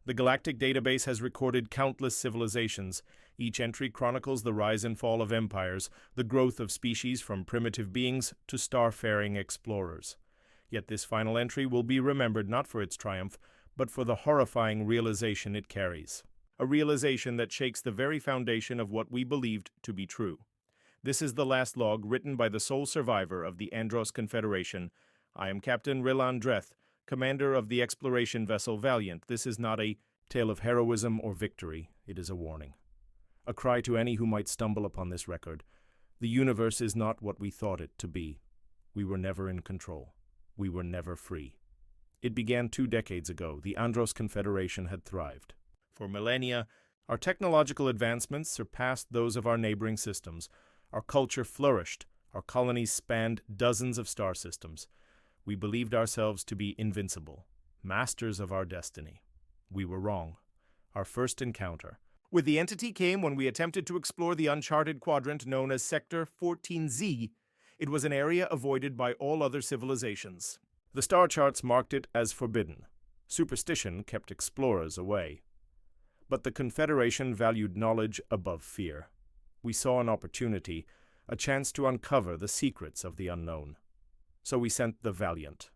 The Galactic Database has recorded countless civilizations. Each entry chronicles the rise and fall of empires, the growth of species from primitive beings to starfaring explorers. Yet this final entry will be remembered not for its triumph, but for the horrifying realization it carries. A realization that shakes the very foundation of what we believed to be true. This is the last log written by the sole survivor of the Andros Confederation. I am Captain Relan Dreth, commander of the exploration vessel Valiant. This is not a tale of heroism or victory. It is a warning. A cry to any who might stumble upon this record. The universe is not what we thought it to be. We were never in control. We were never free. It began 2 decades ago. The Andros Confederation had thrived. For millennia, our technological advancements surpassed those of our neighboring systems. Our culture flourished. Our colonies spanned dozens of star systems. We believed ourselves to be invincible, masters of our destiny. We were wrong. Our first encounter with the entity came when we attempted to explore the Uncharted quadrant known as Sector 14Z. It was an area avoided by all other civilizations. The star charts marked it as forbidden. Superstition kept explorers away. But the Confederation valued knowledge above fear. We saw an opportunity, a chance to uncover the secrets of the unknown. So we sent the Valiant,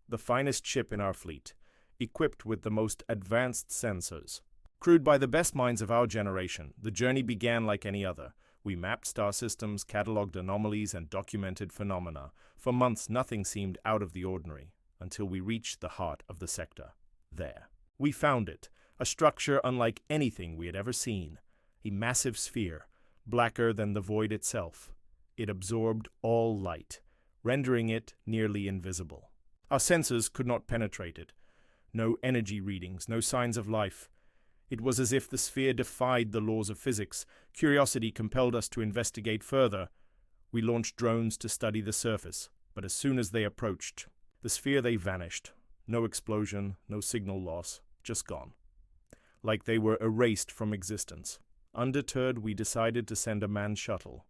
the finest ship in our fleet, equipped with the most advanced sensors. Crewed by the best minds of our generation, the journey began like any other. We mapped star systems, catalogued anomalies, and documented phenomena. For months, nothing seemed out of the ordinary, until we reached the heart of the sector. There. We found it, a structure unlike anything we had ever seen. A massive sphere, blacker than the void itself. It absorbed all light, rendering it nearly invisible. Our senses could not penetrate it. No energy readings, no signs of life. It was as if the sphere defied the laws of physics. Curiosity compelled us to investigate further. We launched drones to study the surface, but as soon as they approached the sphere, they vanished. No explosion, no signal loss, just gone. Like they were erased from existence. Undeterred, we decided to send a manned shuttle.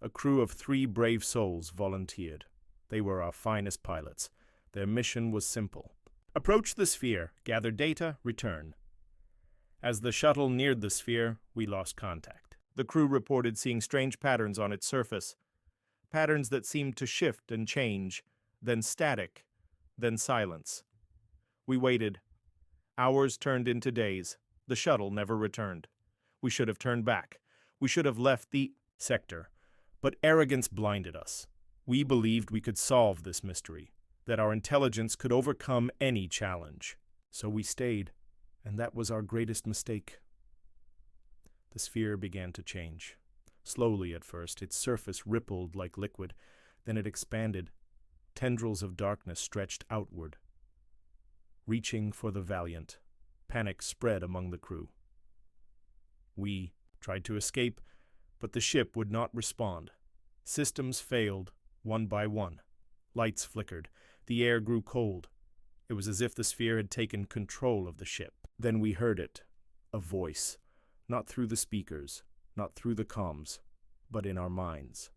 A crew of 3 brave souls volunteered. They were our finest pilots. Their mission was simple. Approach the sphere, gather data, return. As the shuttle neared the sphere, we lost contact. The crew reported seeing strange patterns on its surface. Patterns that seemed to shift and change, then static, then silence. We waited. Hours turned into days. The shuttle never returned. We should have turned back. We should have left the sector. But arrogance blinded us. We believed we could solve this mystery, that our intelligence could overcome any challenge. So we stayed, and that was our greatest mistake. The sphere began to change. Slowly at first, its surface rippled like liquid. Then it expanded. Tendrils of darkness stretched outward. Reaching for the Valiant, panic spread among the crew. We tried to escape, but the ship would not respond. Systems failed, one by one. Lights flickered. The air grew cold. It was as if the sphere had taken control of the ship. Then we heard it, a voice, not through the speakers, not through the comms, but in our minds.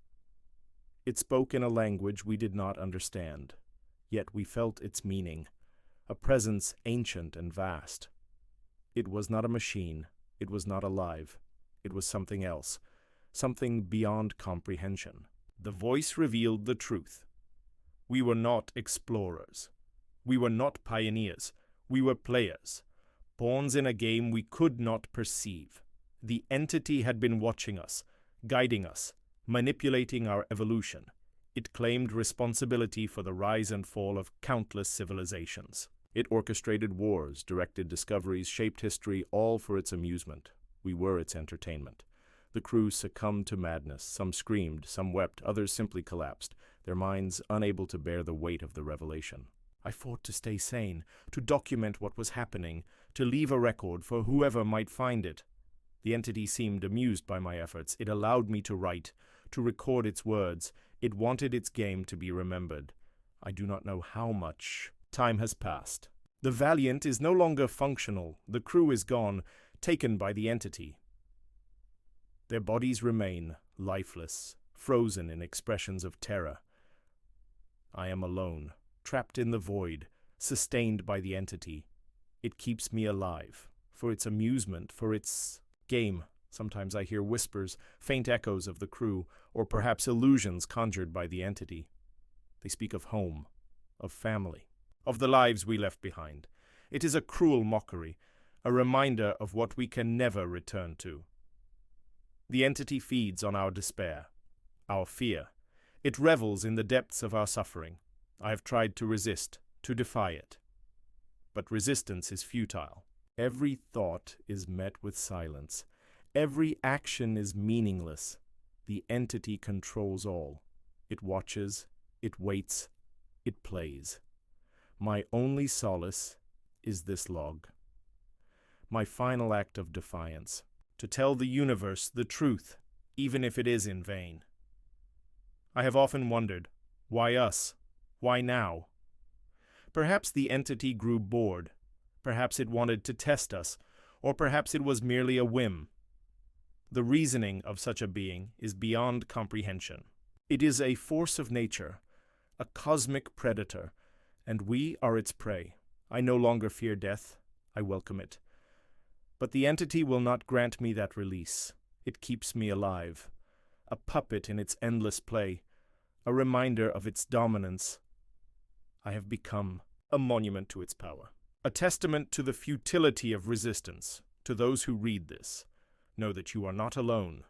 It spoke in a language we did not understand, yet we felt its meaning, a presence ancient and vast. It was not a machine, it was not alive, it was something else, something beyond comprehension. The voice revealed the truth. We were not explorers. We were not pioneers. We were players, pawns in a game we could not perceive. The entity had been watching us, guiding us, manipulating our evolution. It claimed responsibility for the rise and fall of countless civilizations. It orchestrated wars, directed discoveries, shaped history, all for its amusement. We were its entertainment. The crew succumbed to madness. Some screamed, some wept, others simply collapsed, their minds unable to bear the weight of the revelation. I fought to stay sane, to document what was happening, to leave a record for whoever might find it. The entity seemed amused by my efforts. It allowed me to write, to record its words. It wanted its game to be remembered. I do not know how much time has passed. The Valiant is no longer functional. The crew is gone, taken by the entity. Their bodies remain, lifeless, frozen in expressions of terror. I am alone, trapped in the void, sustained by the entity. It keeps me alive. For its amusement, for its game. Sometimes I hear whispers, faint echoes of the crew, or perhaps illusions conjured by the entity. They speak of home, of family, of the lives we left behind. It is a cruel mockery, a reminder of what we can never return to. The entity feeds on our despair, our fear. It revels in the depths of our suffering. I have tried to resist, to defy it. But resistance is futile. Every thought is met with silence. Every action is meaningless. The entity controls all. It watches, it waits, it plays. My only solace is this log. My final act of defiance, to tell the universe the truth, even if it is in vain. I have often wondered, why us? Why now? Perhaps the entity grew bored. Perhaps it wanted to test us, or perhaps it was merely a whim. The reasoning of such a being is beyond comprehension. It is a force of nature, a cosmic predator, and we are its prey. I no longer fear death. I welcome it. But the entity will not grant me that release. It keeps me alive, a puppet in its endless play, a reminder of its dominance. I have become a monument to its power, a testament to the futility of resistance. To those who read this, know that you are not alone.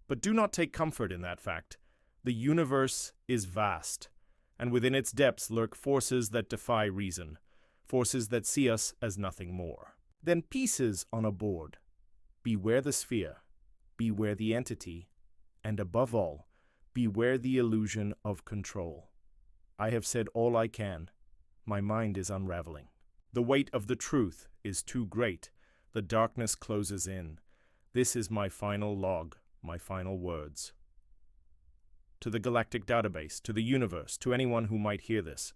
But do not take comfort in that fact. The universe is vast, and within its depths lurk forces that defy reason, forces that see us as nothing more. Then pieces on a board. Beware the sphere, beware the entity, and above all, beware the illusion of control. I have said all I can. My mind is unraveling. The weight of the truth is too great. The darkness closes in. This is my final log, my final words. To the Galactic Database, to the universe, to anyone who might hear this,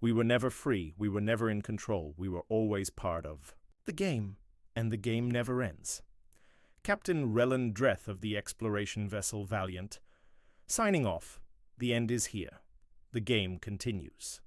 we were never free, we were never in control, we were always part of the game, and the game never ends. Captain Relan Dreth of the exploration vessel Valiant, signing off. The end is here. The game continues.